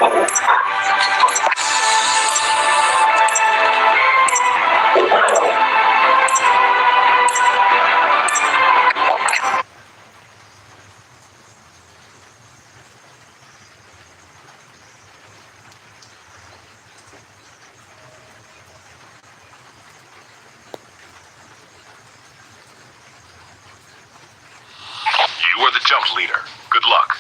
You are the jump leader. Good luck.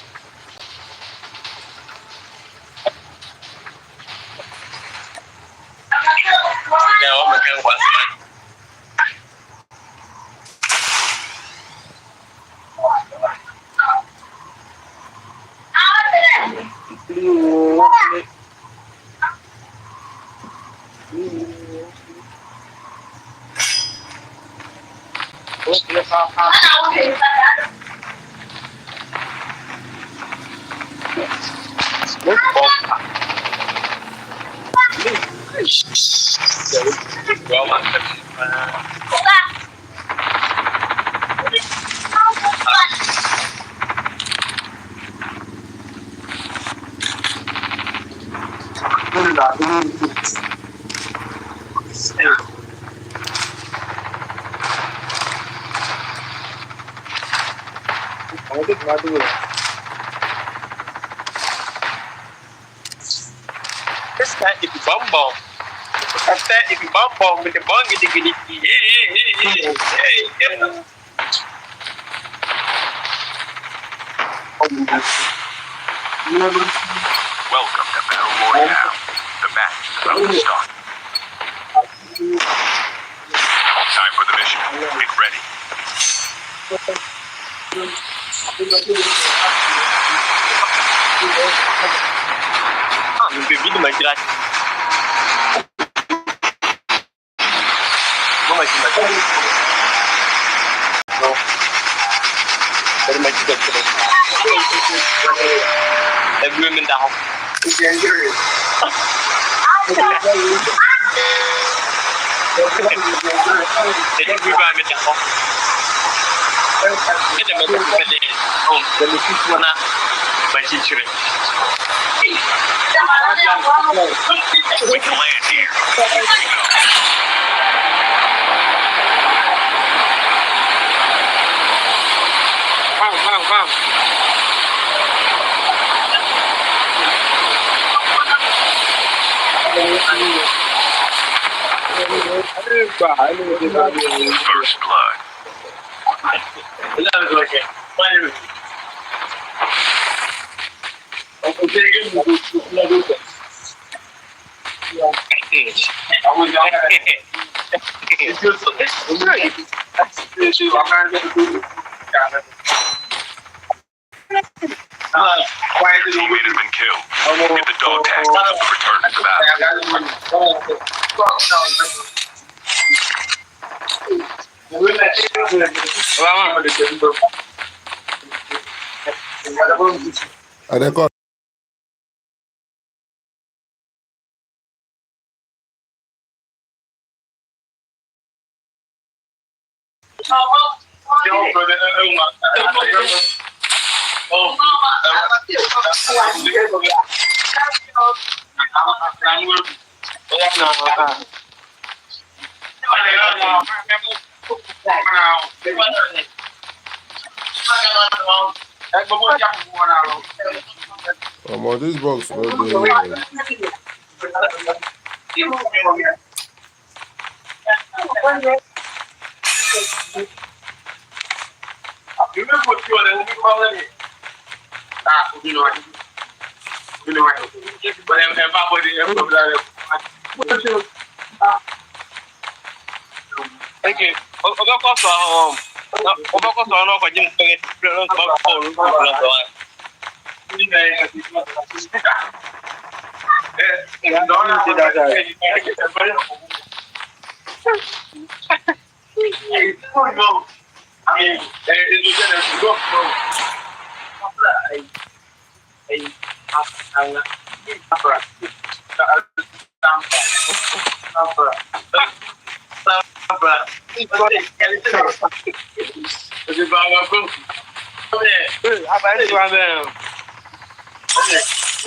With the bong, Welcome to Battle Royale. The match is about to start. Time for the mission. Get ready. We can land here. Wow. First blood. Teammate has been killed. Get the dog tag. Return to the battle. This box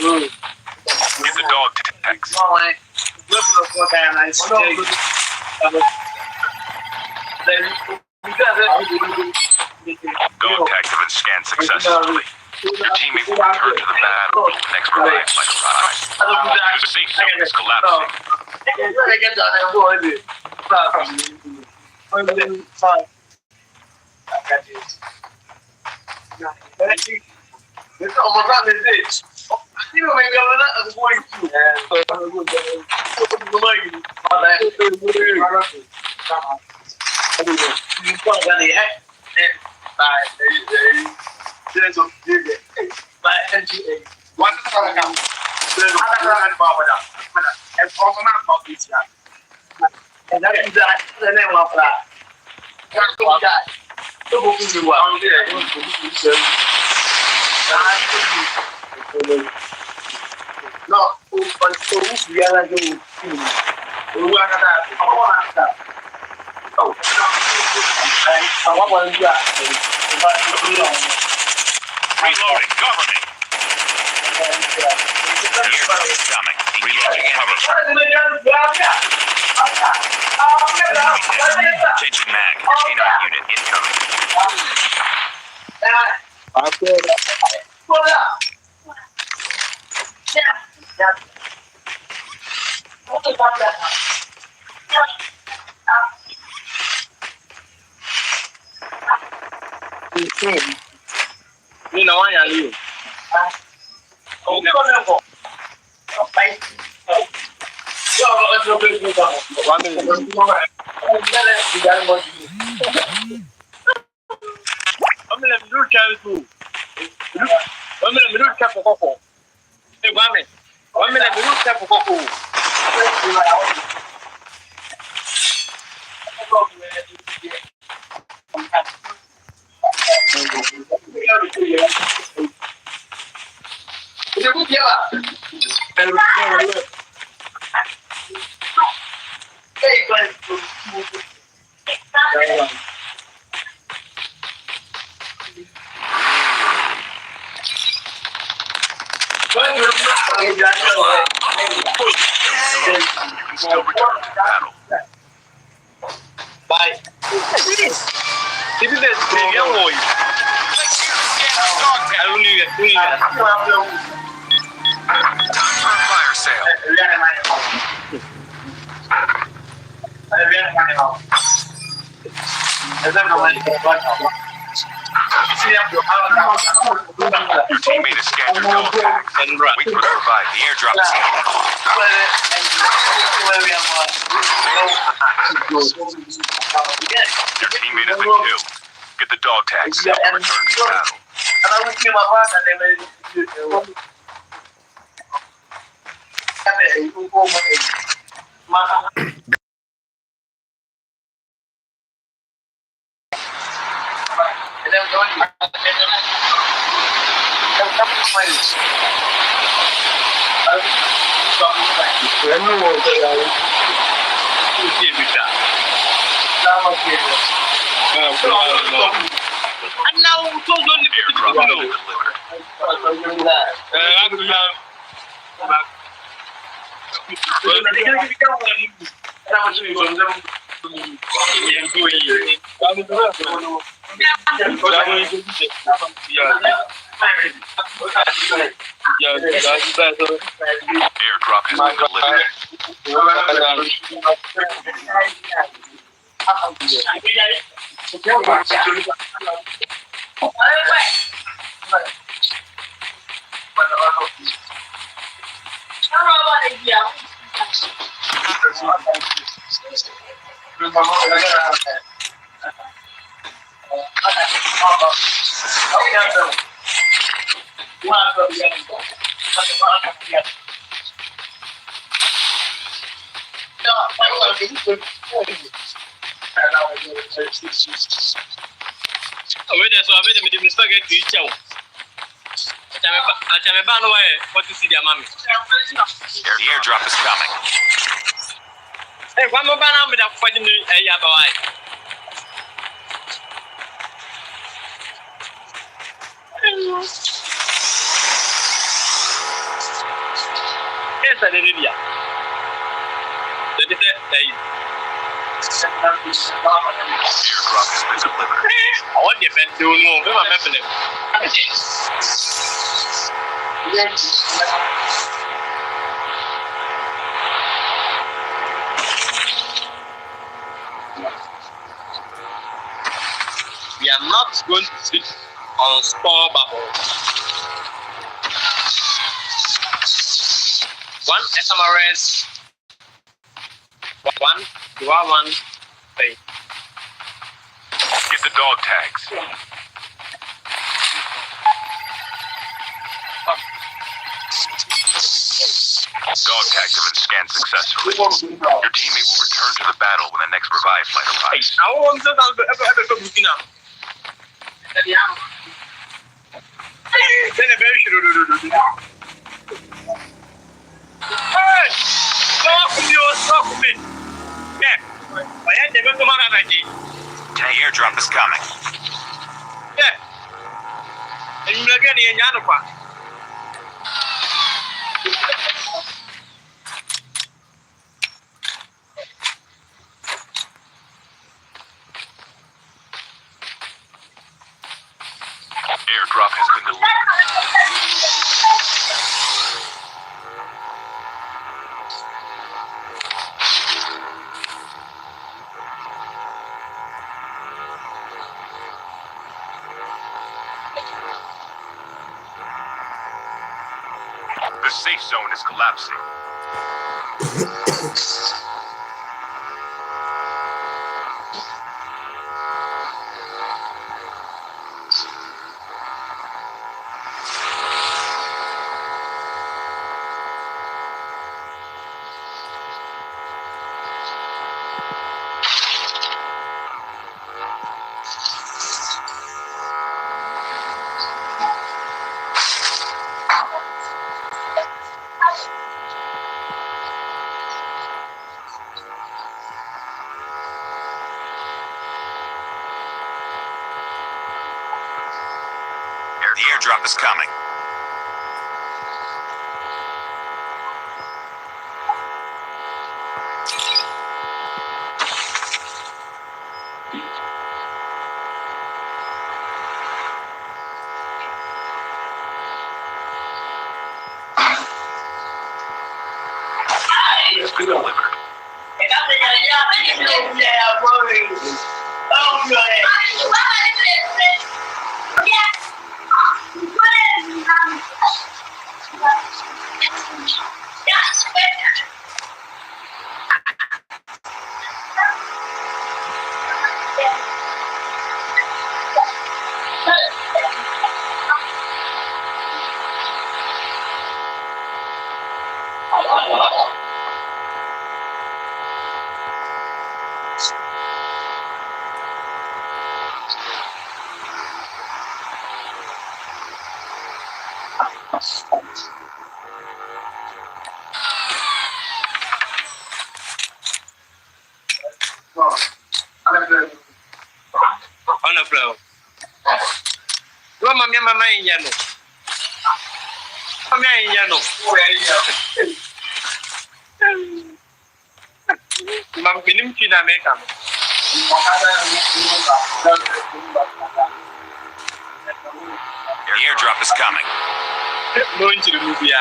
no dey. Get the dog tags. Dog tags have been scanned successfully. Your teammate will return to the battle next revive flight arrives. The safe zone is collapsing. It's almost not this bitch. You know, maybe I'm not as boy too. No, Reloading. Government. Airdrop is coming. Reloading. Cover. Changing mag. Chainer unit incoming. you know, I am you. You can still return to the battle. Bye. This is the young boy. I don't need it. Time for a fire sale. Your teammate has scanned your dog tags. Wait for the revive. The airdrop is coming. Your teammate has been killed. Get the dog tags now and return to the battle. Airdrop has been delivered. Airdrop has been delivered. The airdrop is coming. Hey, one more banana with a fighting Yes, I did. Yeah. That is it. Airdrop has been delivered. I want the bed to know. Where am I happening? We are not going to sleep on store bubble. One SMRS. One. You are one. Three. Get the dog tags. Dog tags have been scanned successfully. Your teammate will return to the battle when the next revive flight arrives. I want to looking up. Then a very Hey! Stop me! Yeah. I had never come out of that. Airdrop is coming. Yeah. And you're getting in Yanapa. Airdrop has been delivered. The safe zone is collapsing. The airdrop is coming. It's been delivered. On the floor. Mama in yellow. Mama in yellow. Mam benim China make am. The airdrop is coming. No into the movie.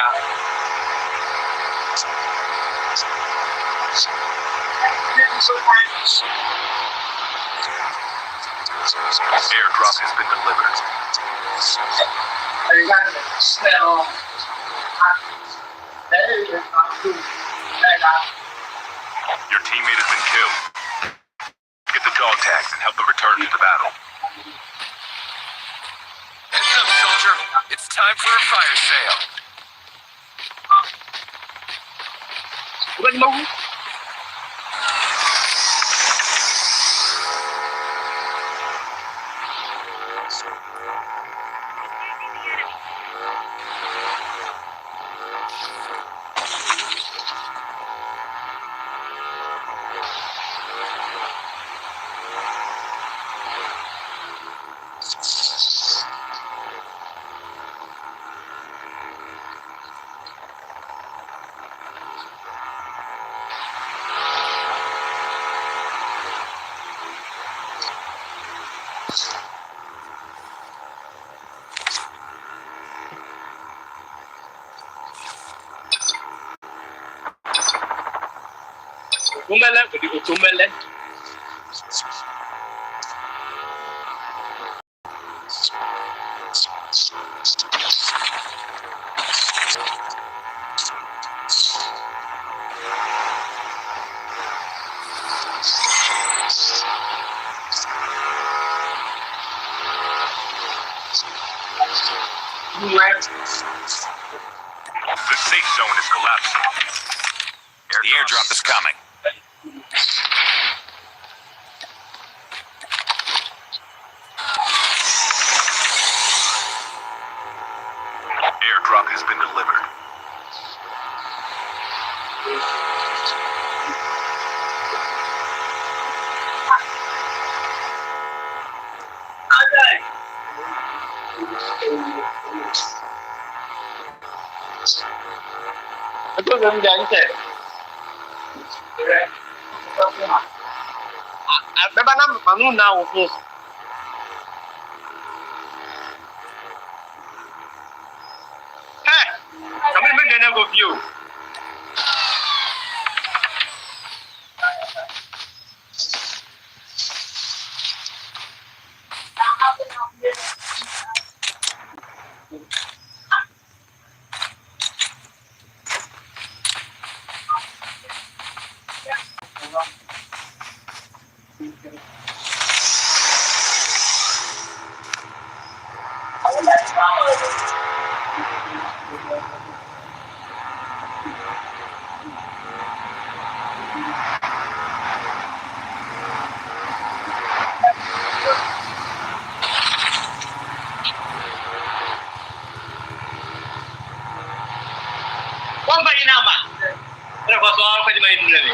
Airdrop has been delivered. Your teammate has been killed. Get the dog tags and help them return to the battle. Heads up, soldier. It's time for a fire sale. What no? Umele, Umele. The safe zone is collapsing. The airdrop is coming. Airdrop has been delivered. Itu belum janji. Beba na manu na ufu. Hey, kami magana go view. Kau bagi nama. Berapa soal kau dimain dulu ni?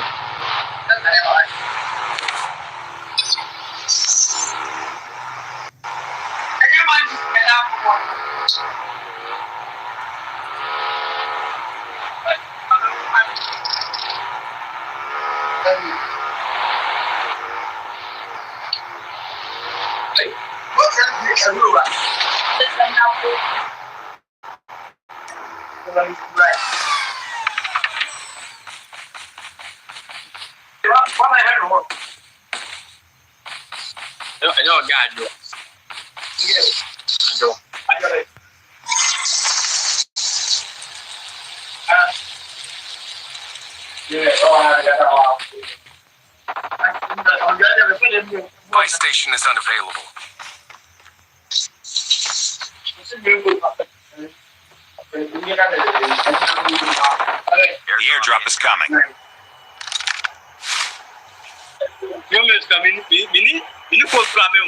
Ayo, gajo. Ayo. My station is unavailable. The airdrop is coming. Yung mes kami ini post kami.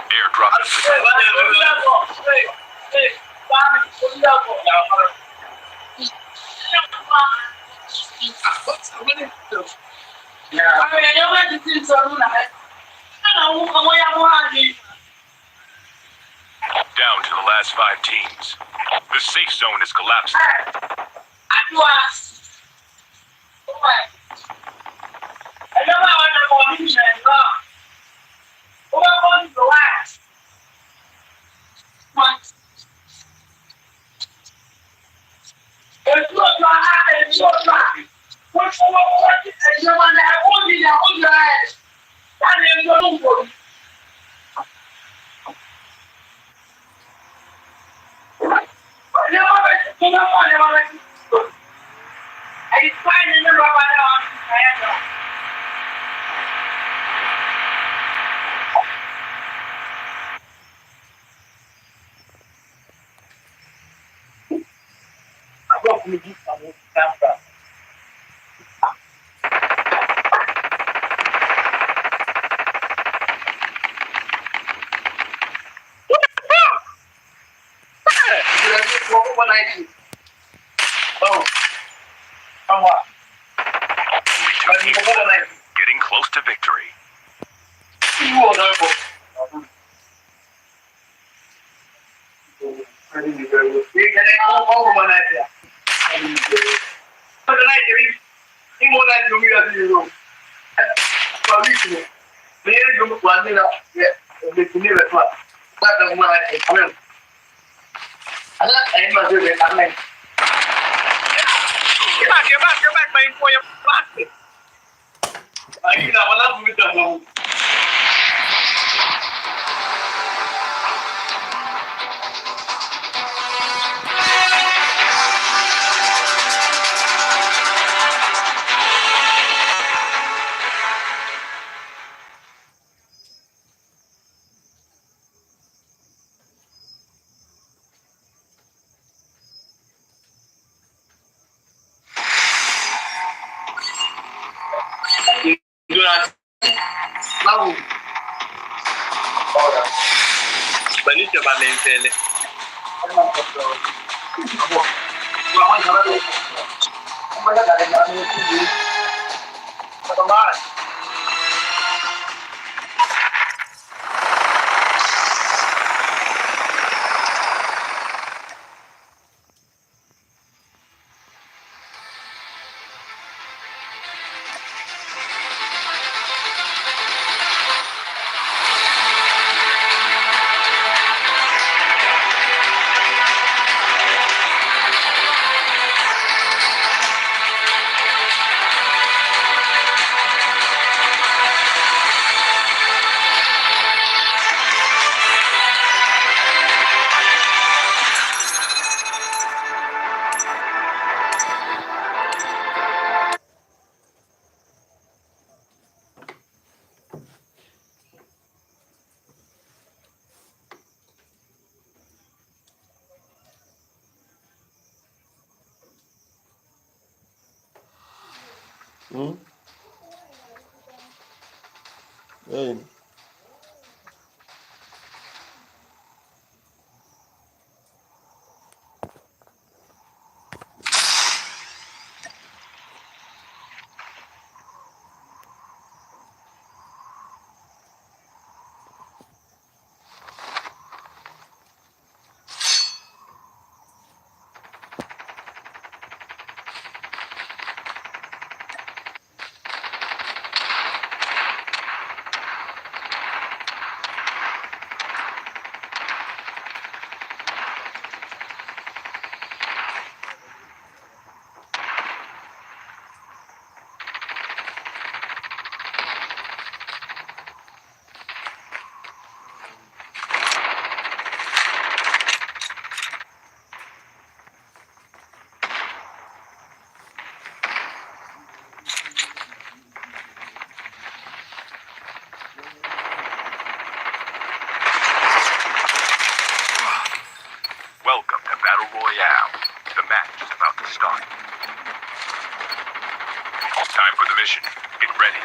Airdrop is down to the last 5 teams. The safe zone is collapsing. Only 2 teams getting close to victory. Get back, man, for your back. Aí não, mas não muito bom. Durante não. Ora. Benito va bene ele. Hey. Welcome to Battle Royale. The match is about to start. Time for the mission. Get ready.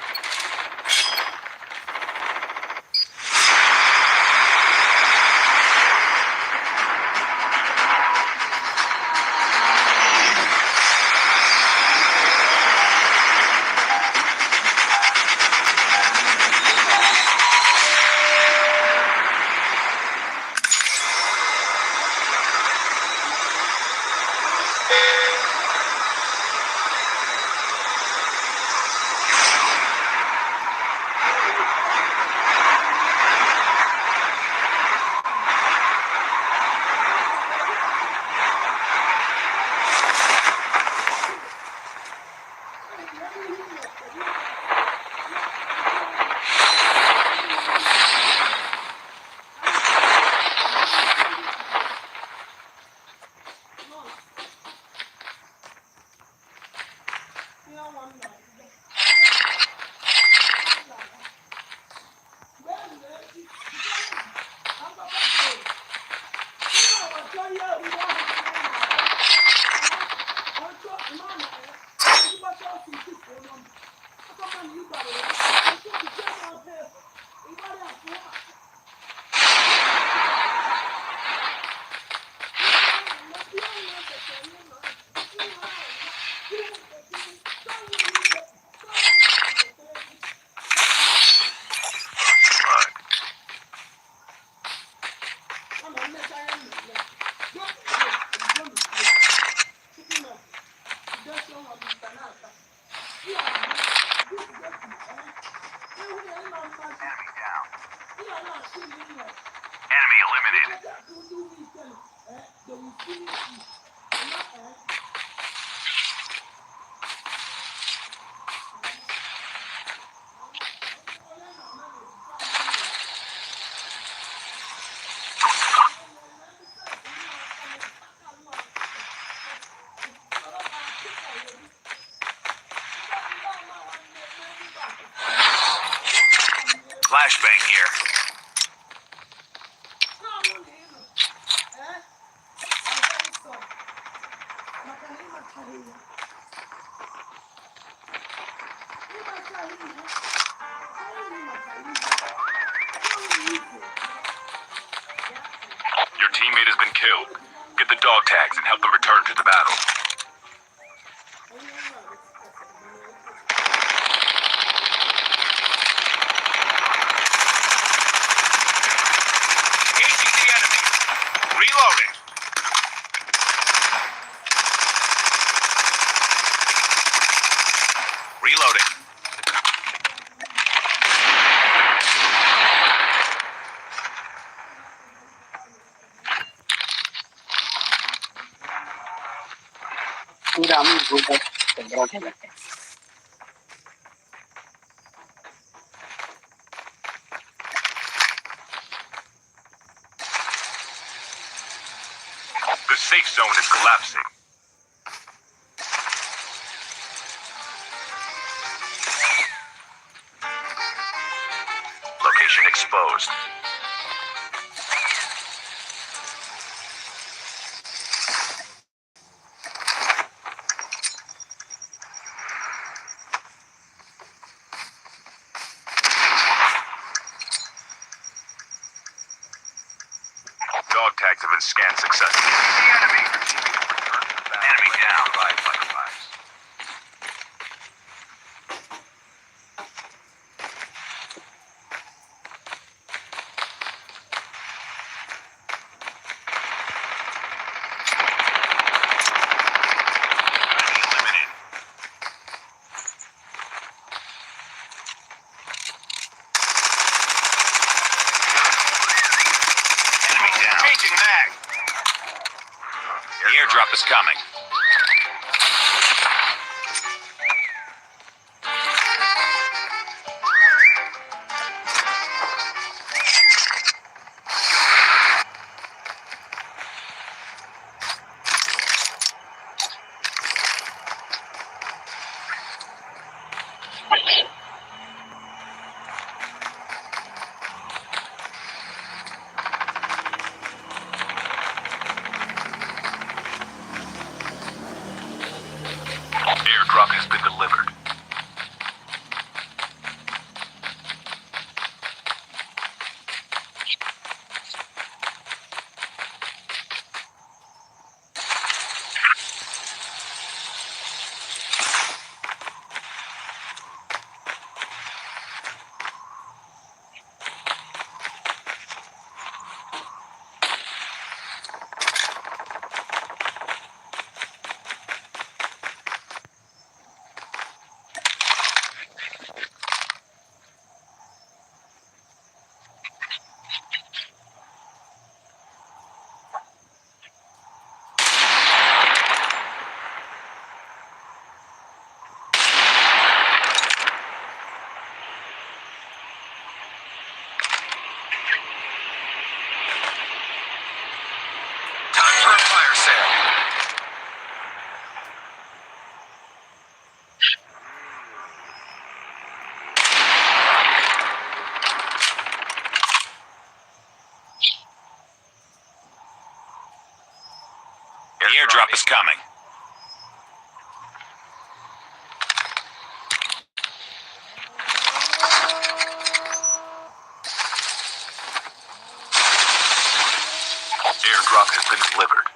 Enemy eliminated. flashbang here. Your teammate has been killed. Get the dog tags and help them return to the battle. Engaging the enemy. Reloading. Reloading. The safe zone is collapsing. Location exposed. Dog tags have been scanned successfully. Enemy down. Eliminated. Enemy down. Changing mag. The airdrop is coming. Airdrop has been delivered. Time for a fire sale. The airdrop is coming. Airdrop has been delivered.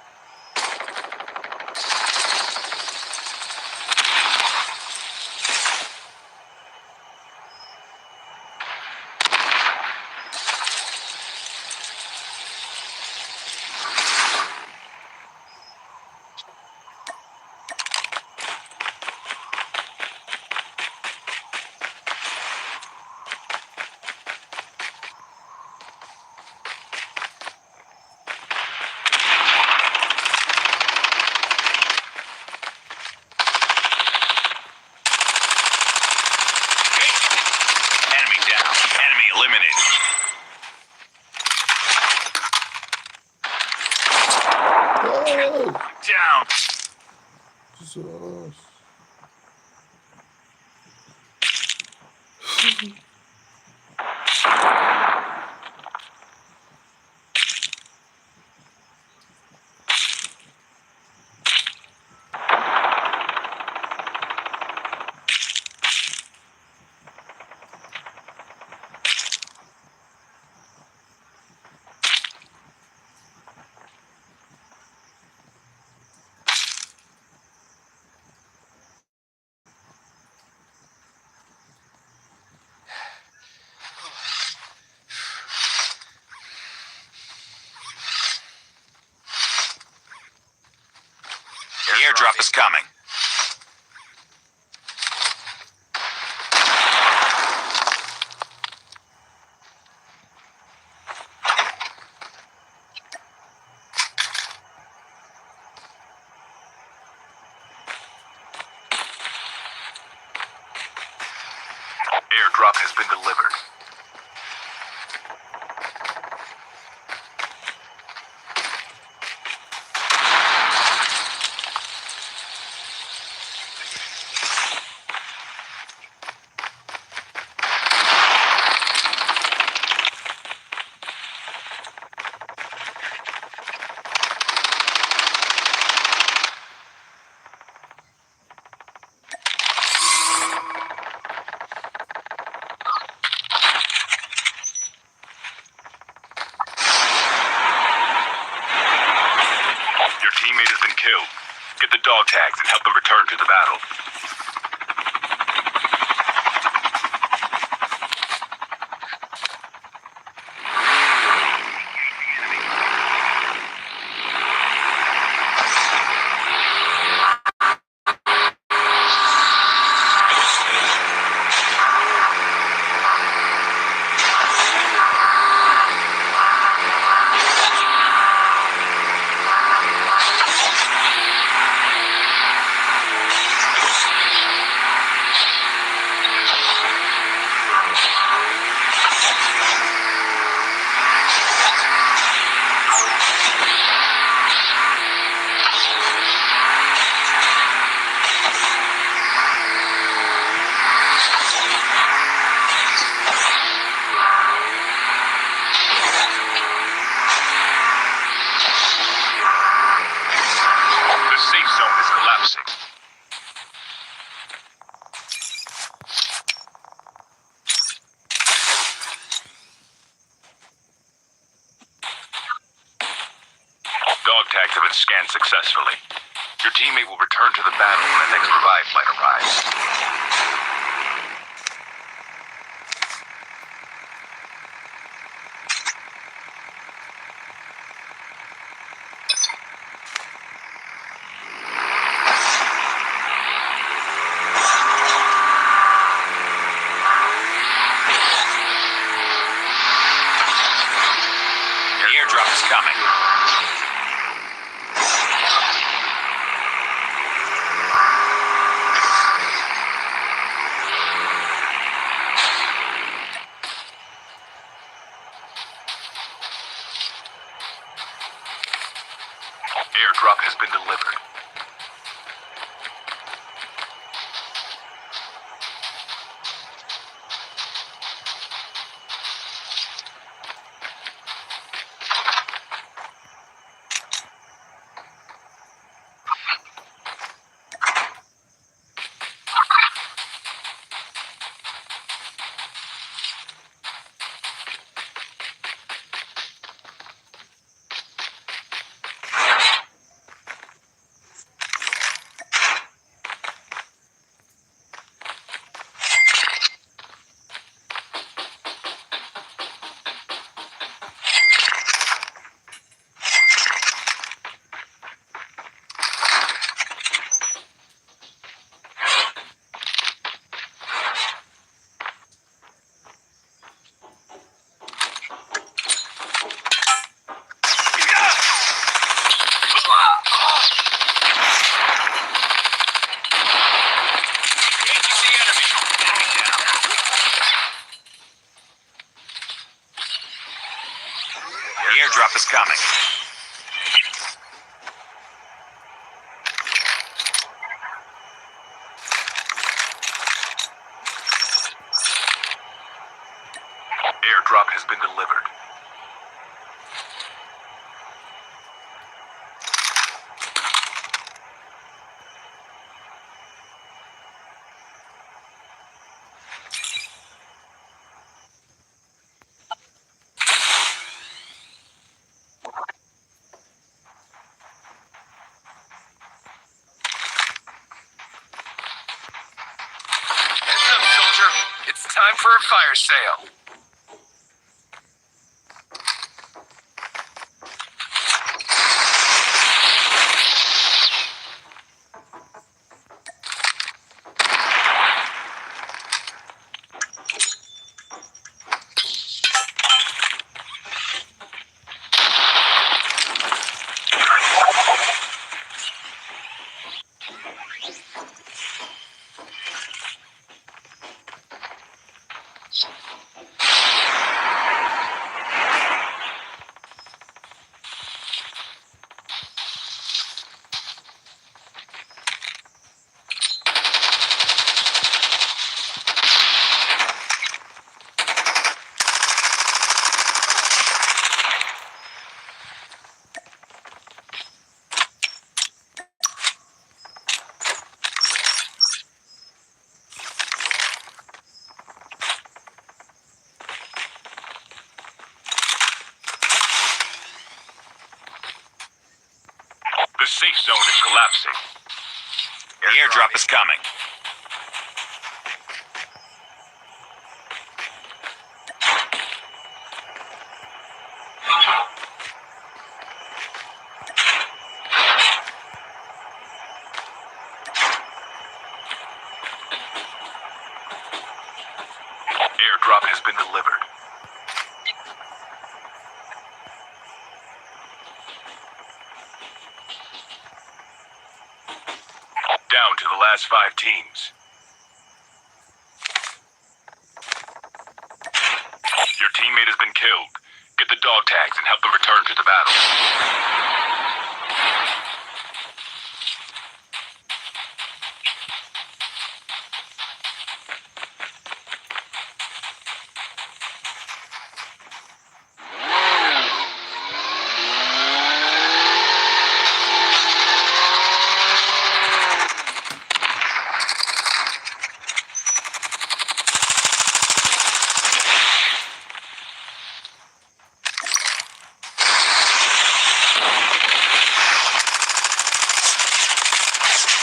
Enemy down. Enemy eliminated. Down. Jesus. Airdrop is coming. Airdrop has been delivered. Your teammate has been killed. Get the dog tags and help them return to the battle. The safe zone is collapsing. Dog tags have been scanned successfully. Your teammate will return to the battle when the next revive flight arrives. The airdrop is coming. Airdrop has been delivered. The airdrop is coming. Airdrop has been delivered. Heads up, soldier. It's time for a fire sale. safe zone is collapsing. The airdrop is coming. Airdrop has been delivered. Down to the last 5 teams. Your teammate has been killed. Get the dog tags and help them return to the battle.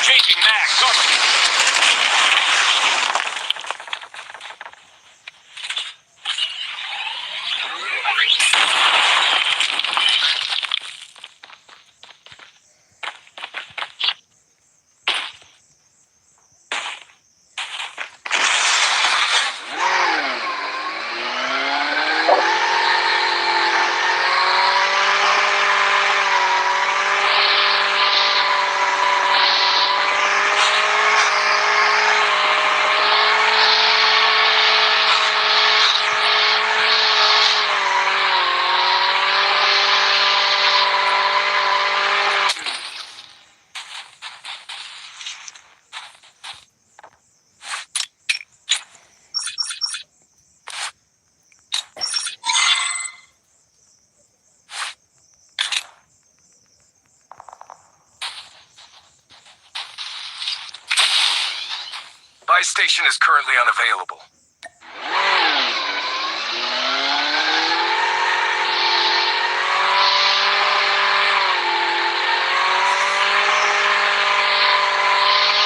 Changing mag, cover. Buy station is currently unavailable.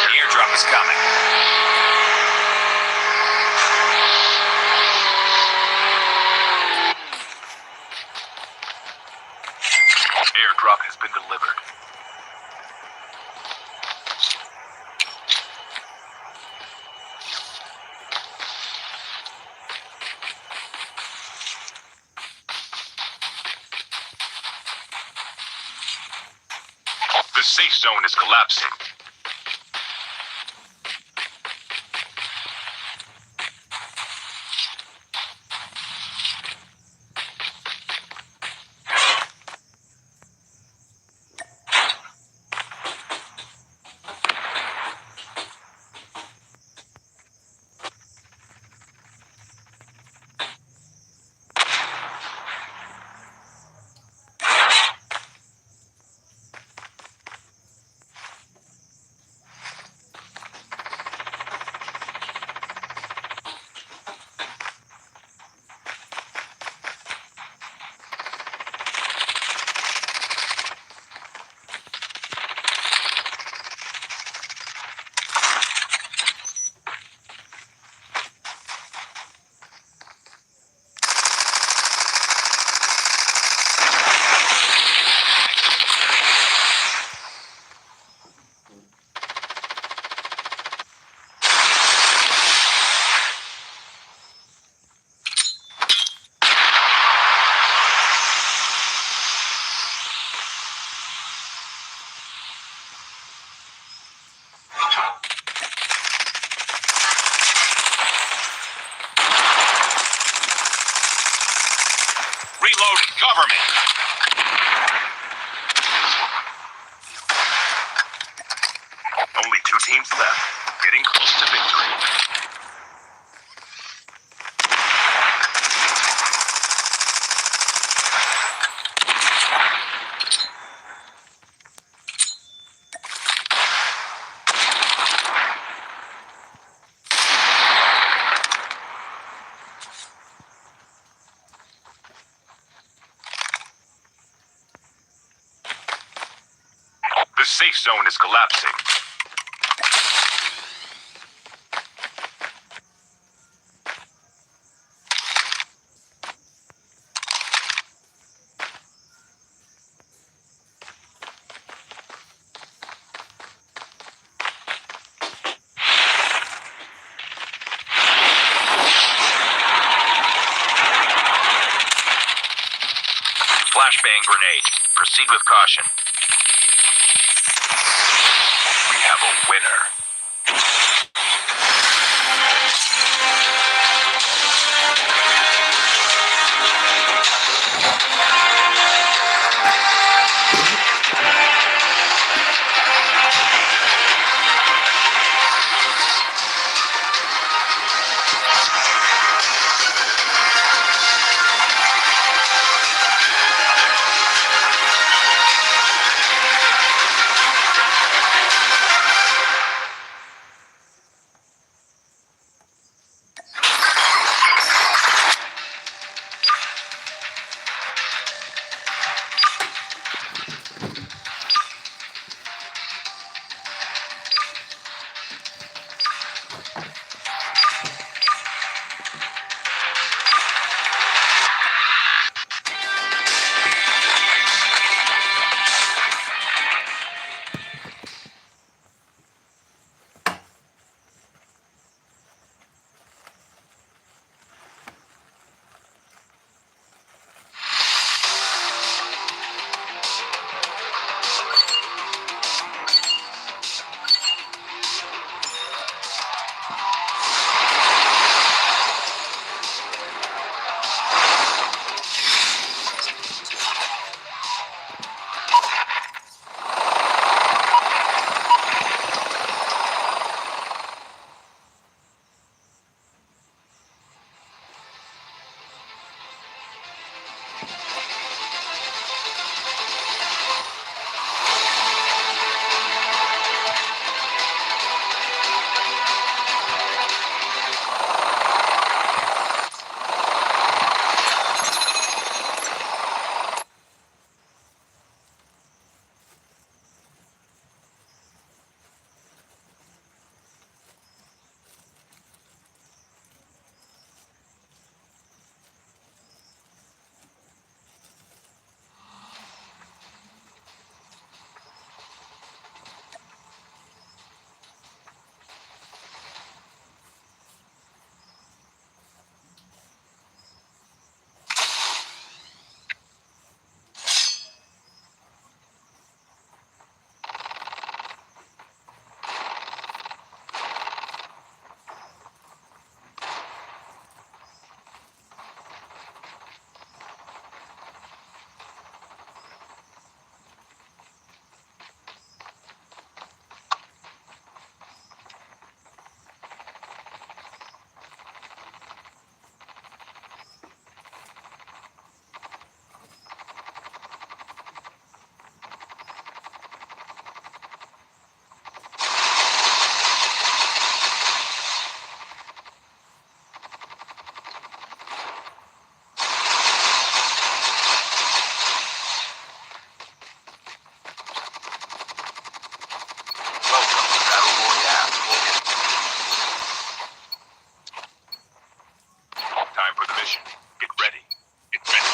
The airdrop is coming. Airdrop has been delivered. The safe zone is collapsing. Reloading, cover me. Only 2 teams left. Getting close to victory. The safe zone is collapsing. Flashbang grenade. Proceed with caution. We have a winner. Time for the mission. Get ready. Get ready.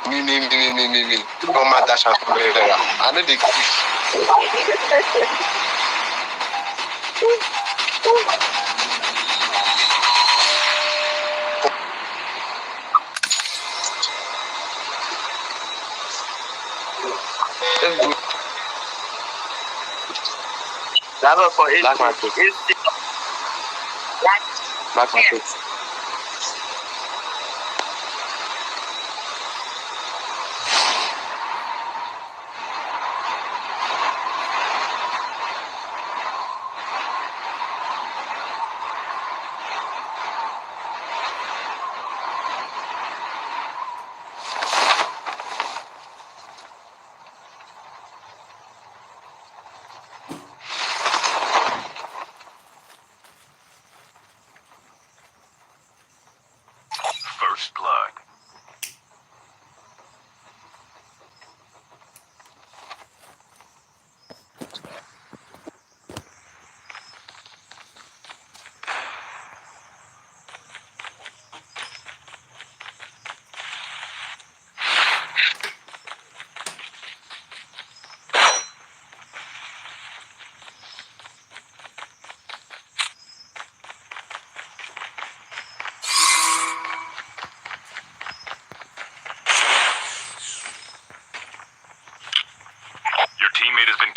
Me. Don't matter, I know the That was for Black market. Black market. First blood.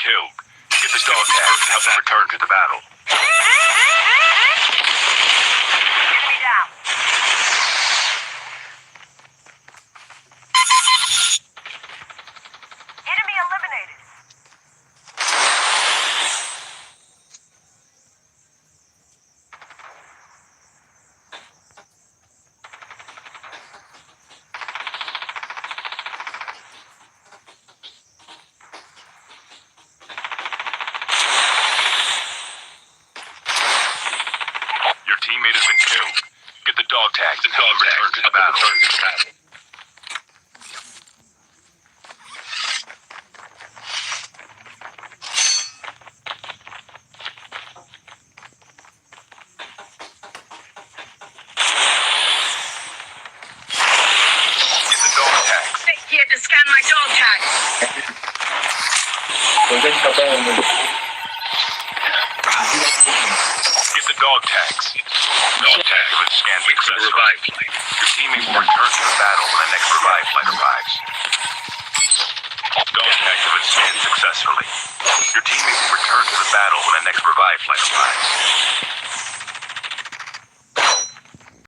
killed. Get the dog tag and help them return to the battle. Enemy down. Enemy eliminated. Your teammate has been killed. Get the dog tags and help them return to the battle. Get the dog tags. Stick here to scan my dog tags. Get the dog tags. Dog tags have been scanned successfully. Your teammate will return to the battle when the next revive flight arrives. Dog tags have been scanned successfully. Your teammate will return to the battle when the next revive flight arrives.